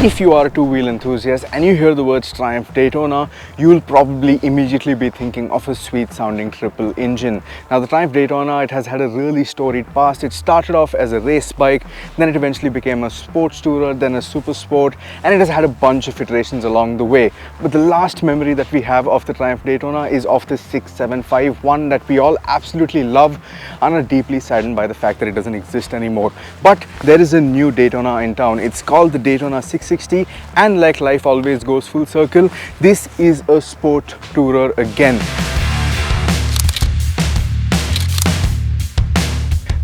If you are a two-wheel enthusiast and you hear the words Triumph Daytona, you will probably immediately be thinking of a sweet-sounding triple engine. Now the Triumph Daytona, it has had a really storied past. It started off as a race bike, then it eventually became a sports tourer, then a super sport, and it has had a bunch of iterations along the way. But the last memory that we have of the Triumph Daytona is of the 675, one that we all absolutely love and are deeply saddened by the fact that it doesn't exist anymore. But there is a new Daytona in town. It's called the Daytona 660, and like life always goes full circle, this is a sport tourer again.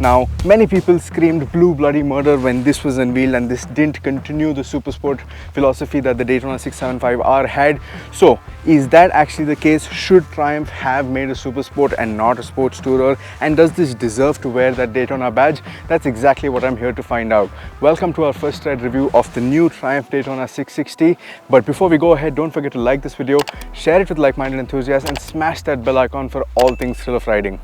Now, many people screamed blue bloody murder when this was unveiled, and this didn't continue the super sport philosophy that the Daytona 675R had. So, is that actually the case? Should Triumph have made a super sport and not a sports tourer? And does this deserve to wear that Daytona badge? That's exactly what I'm here to find out. Welcome to our first ride review of the new Triumph Daytona 660. But before we go ahead, don't forget to like this video, share it with like-minded enthusiasts, and smash that bell icon for all things thrill of riding.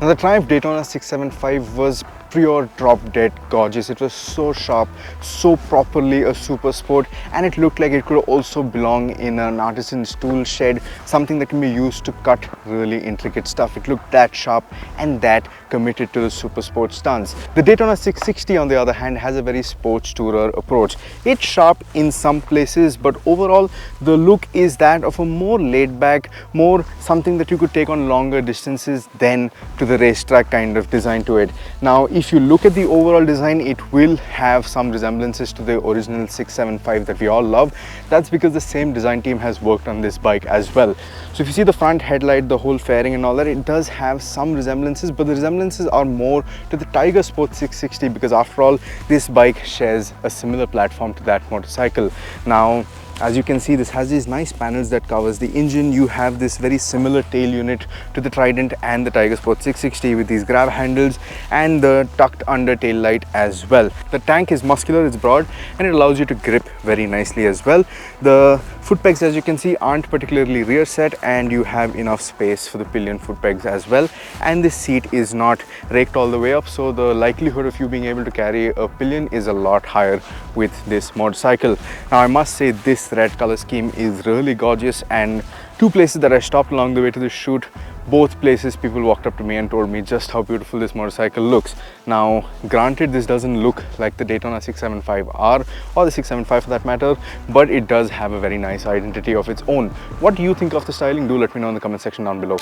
Now the Triumph Daytona 675 was pure drop-dead gorgeous. It was so sharp, so properly a super sport, and it looked like it could also belong in an artisan's tool shed, something that can be used to cut really intricate stuff. It looked that sharp and that committed to the super sport stance. The Daytona 660, on the other hand, has a very sports tourer approach. It's sharp in some places, but overall the look is that of a more laid-back, more something that you could take on longer distances than to the racetrack kind of design to it. Now, if you look at the overall design, it will have some resemblances to the original 675 that we all love. That's because the same design team has worked on this bike as well. So if you see the front headlight, the whole fairing and all that, it does have some resemblances, but the resemblances are more to the Tiger Sport 660 because after all, this bike shares a similar platform to that motorcycle. Now, as you can see, this has these nice panels that covers the engine. You have this very similar tail unit to the Trident and the Tiger Sport 660 with these grab handles and the tucked under tail light as well. The tank is muscular, it's broad, and it allows you to grip very nicely as well. The foot pegs, as you can see, aren't particularly rear set, and you have enough space for the pillion foot pegs as well. And this seat is not raked all the way up, so the likelihood of you being able to carry a pillion is a lot higher with this motorcycle. Now, I must say this red color scheme is really gorgeous, and two places that I stopped along the way to the shoot, both places people walked up to me and told me just how beautiful this motorcycle looks. Now, granted, this doesn't look like the Daytona 675R or the 675 for that matter, but it does have a very nice identity of its own. What do you think of the styling? Do let me know in the comment section down below.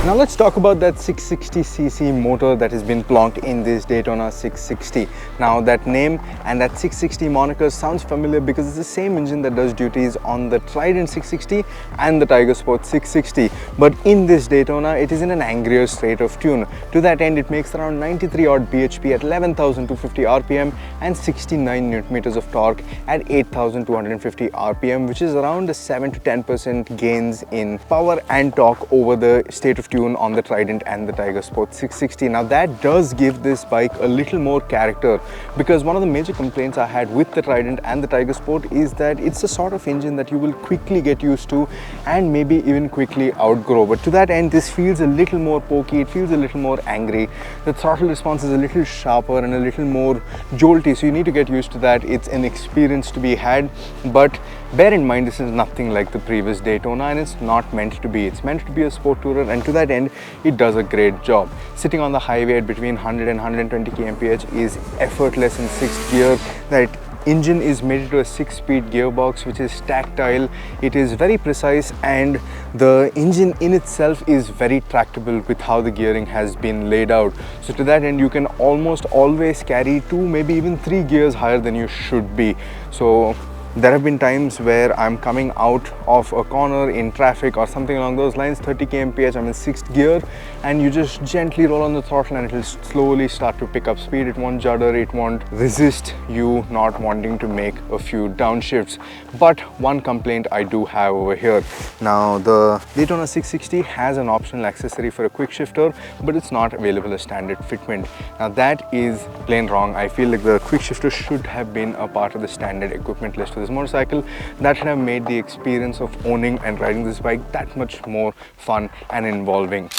Now let's talk about that 660cc motor that has been plonked in this Daytona 660. Now that name and that 660 moniker sounds familiar because it's the same engine that does duties on the Trident 660 and the Tiger Sport 660. But in this Daytona, it is in an angrier state of tune. To that end, it makes around 93 odd bhp at 11,250 rpm and 69 Nm of torque at 8,250 rpm, which is around a 7 to 10% gains in power and torque over the state of tune on the Trident and the Tiger Sport 660. Now that does give this bike a little more character, because one of the major complaints I had with the Trident and the Tiger Sport is that it's the sort of engine that you will quickly get used to and maybe even quickly outgrow. But to that end, this feels a little more pokey, it feels a little more angry. The throttle response is a little sharper and a little more jolty, so you need to get used to that. It's an experience to be had, but bear in mind, this is nothing like the previous Daytona, and it's not meant to be. It's meant to be a sport tourer, and to that end, it does a great job. Sitting on the highway at between 100 and 120 kmph is effortless in 6th gear. That engine is made to a 6-speed gearbox, which is tactile. It is very precise, and the engine in itself is very tractable with how the gearing has been laid out. So to that end, you can almost always carry 2, maybe even 3 gears higher than you should be. So there have been times where I'm coming out of a corner in traffic or something along those lines, 30 kmph, I'm in 6th gear, and you just gently roll on the throttle and it will slowly start to pick up speed. It won't judder, it won't resist you not wanting to make a few downshifts. But one complaint I do have over here. Now, the Daytona 660 has an optional accessory for a quick shifter, but it's not available as standard fitment. Now that is plain wrong. I feel like the quick shifter should have been a part of the standard equipment list for this motorcycle, that should have made the experience of owning and riding this bike that much more fun and involving.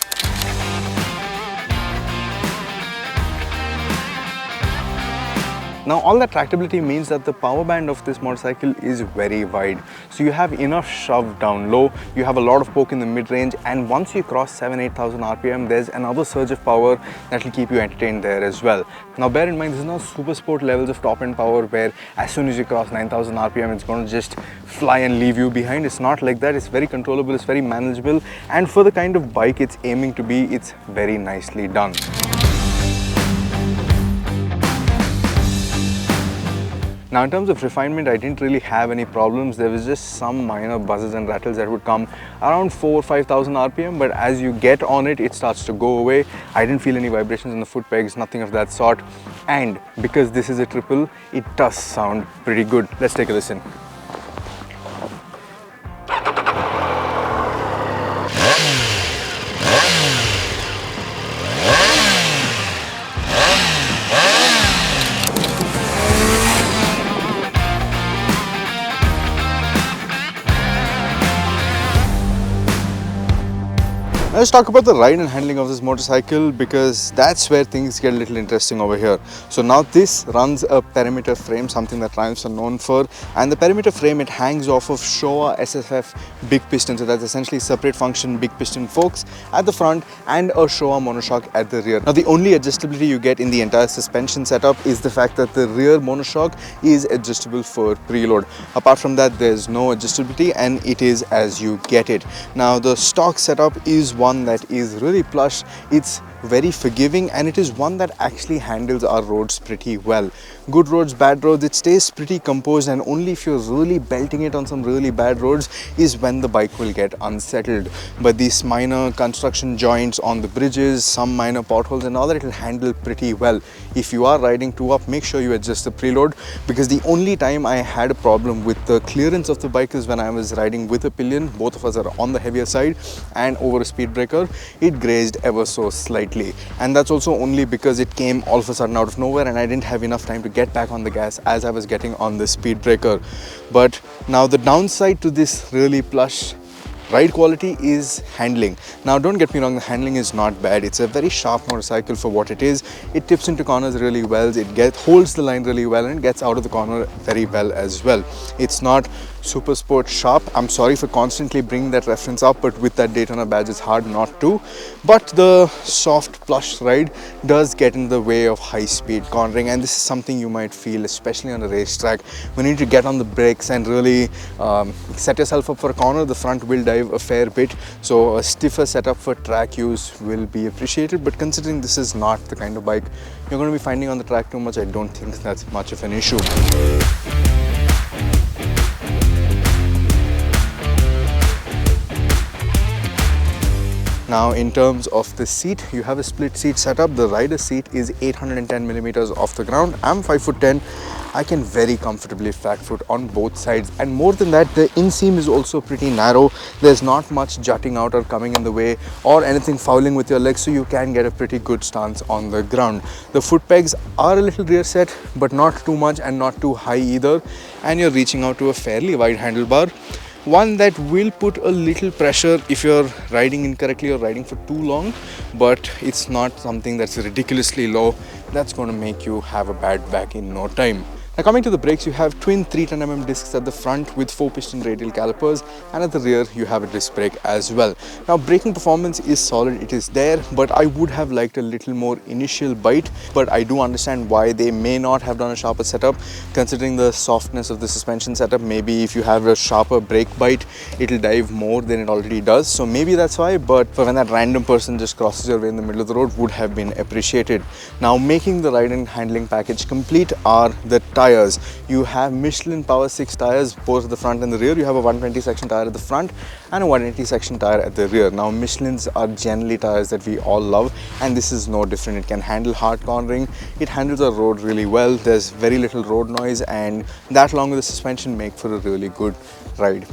Now all that tractability means that the power band of this motorcycle is very wide. So you have enough shove down low, you have a lot of poke in the mid-range, and once you cross 7,000-8,000 RPM, there's another surge of power that will keep you entertained there as well. Now bear in mind, this is not super sport levels of top end power where as soon as you cross 9,000 RPM, it's going to just fly and leave you behind. It's not like that. It's very controllable, it's very manageable, and for the kind of bike it's aiming to be, it's very nicely done. Now in terms of refinement, I didn't really have any problems. There was just some minor buzzes and rattles that would come around 4,000 or 5,000 RPM, but as you get on it, it starts to go away. I didn't feel any vibrations in the foot pegs, nothing of that sort. And because this is a triple, it does sound pretty good. Let's take a listen. Let's talk about the ride and handling of this motorcycle, because that's where things get a little interesting over here. So now this runs a perimeter frame, something that Triumphs are known for, and the perimeter frame, it hangs off of Showa SFF big piston. So that's essentially separate function big piston forks at the front and a Showa monoshock at the rear. Now the only adjustability you get in the entire suspension setup is the fact that the rear monoshock is adjustable for preload. Apart from that, there's no adjustability and it is as you get it. Now the stock setup is one that is really plush, it's very forgiving, and it is one that actually handles our roads pretty well. Good roads, bad roads, it stays pretty composed, and only if you're really belting it on some really bad roads is when the bike will get unsettled. But these minor construction joints on the bridges, some minor potholes and all that, it will handle pretty well. If you are riding 2-up, make sure you adjust the preload, because the only time I had a problem with the clearance of the bike is when I was riding with a pillion. Both of us are on the heavier side, and over a speed breaker, it grazed ever so slightly. And that's also only because it came all of a sudden out of nowhere and I didn't have enough time to get back on the gas as I was getting on the speed breaker. But now the downside to this really plush ride quality is handling. Now don't get me wrong, the handling is not bad. It's a very sharp motorcycle for what it is. It tips into corners really well, it holds the line really well, and gets out of the corner very well as well. It's not super sport sharp. I'm sorry for constantly bringing that reference up, but with that Daytona badge it's hard not to. But the soft plush ride does get in the way of high speed cornering, and this is something you might feel especially on a racetrack when you need to get on the brakes and really set yourself up for a corner. The front will dive a fair bit, so a stiffer setup for track use will be appreciated. But considering this is not the kind of bike you're going to be finding on the track too much, I don't think that's much of an issue. Now in terms of the seat, you have a split seat setup. The rider seat is 810 millimeters off the ground. I'm 5'10". I can very comfortably flat foot on both sides, and more than that, the inseam is also pretty narrow. There's not much jutting out or coming in the way or anything fouling with your legs, so you can get a pretty good stance on the ground. The foot pegs are a little rear set, but not too much and not too high either, and you're reaching out to a fairly wide handlebar, one that will put a little pressure if you're riding incorrectly or riding for too long, but it's not something that's ridiculously low that's going to make you have a bad back in no time. Now coming to the brakes, you have twin 310mm discs at the front with 4-piston radial calipers, and at the rear you have a disc brake as well. Now braking performance is solid, it is there, but I would have liked a little more initial bite. But I do understand why they may not have done a sharper setup, considering the softness of the suspension setup. Maybe if you have a sharper brake bite, it'll dive more than it already does, so maybe that's why. But for when that random person just crosses your way in the middle of the road, would have been appreciated. Now making the ride and handling package complete are the tires. You have Michelin Power 6 tires both at the front and the rear. You have a 120 section tire at the front and a 180 section tire at the rear. Now Michelins are generally tires that we all love, and this is no different. It can handle hard cornering, it handles the road really well, there's very little road noise, and that along with the suspension make for a really good ride.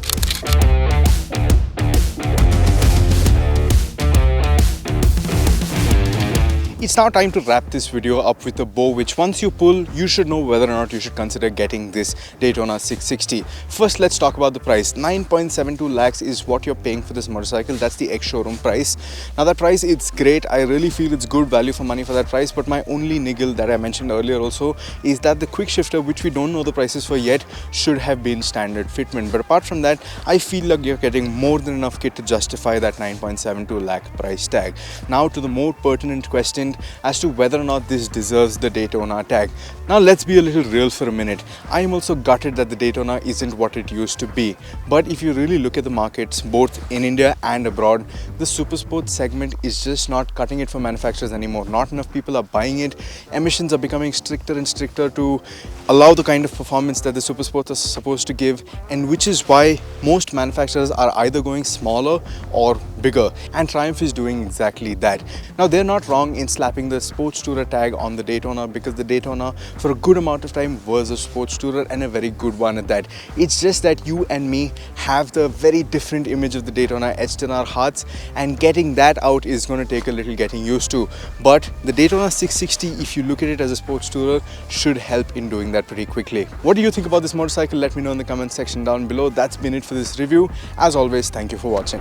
It's now time to wrap this video up with a bow, which once you pull, you should know whether or not you should consider getting this Daytona 660. First, let's talk about the price. 9.72 lakhs is what you're paying for this motorcycle. That's the ex-showroom price. Now that price, it's great. I really feel it's good value for money for that price, but my only niggle that I mentioned earlier also is that the quick shifter, which we don't know the prices for yet, should have been standard fitment. But apart from that, I feel like you're getting more than enough kit to justify that 9.72 lakh price tag. Now to the more pertinent question as to whether or not this deserves the Daytona tag. Now let's be a little real for a minute. I am also gutted that the Daytona isn't what it used to be. But if you really look at the markets, both in India and abroad, the super sports segment is just not cutting it for manufacturers anymore. Not enough people are buying it. Emissions are becoming stricter and stricter to allow the kind of performance that the super sports are supposed to give, and which is why most manufacturers are either going smaller or bigger, and Triumph is doing exactly that. Now they're not wrong in slapping the sports tourer tag on the Daytona, because the Daytona for a good amount of time was a sports tourer, and a very good one at that. It's just that you and me have the very different image of the Daytona etched in our hearts, and getting that out is going to take a little getting used to. But the Daytona 660, if you look at it as a sports tourer, should help in doing that pretty quickly. What do you think about this motorcycle? Let me know in the comment section down below. That's been it for this review. As always, thank you for watching.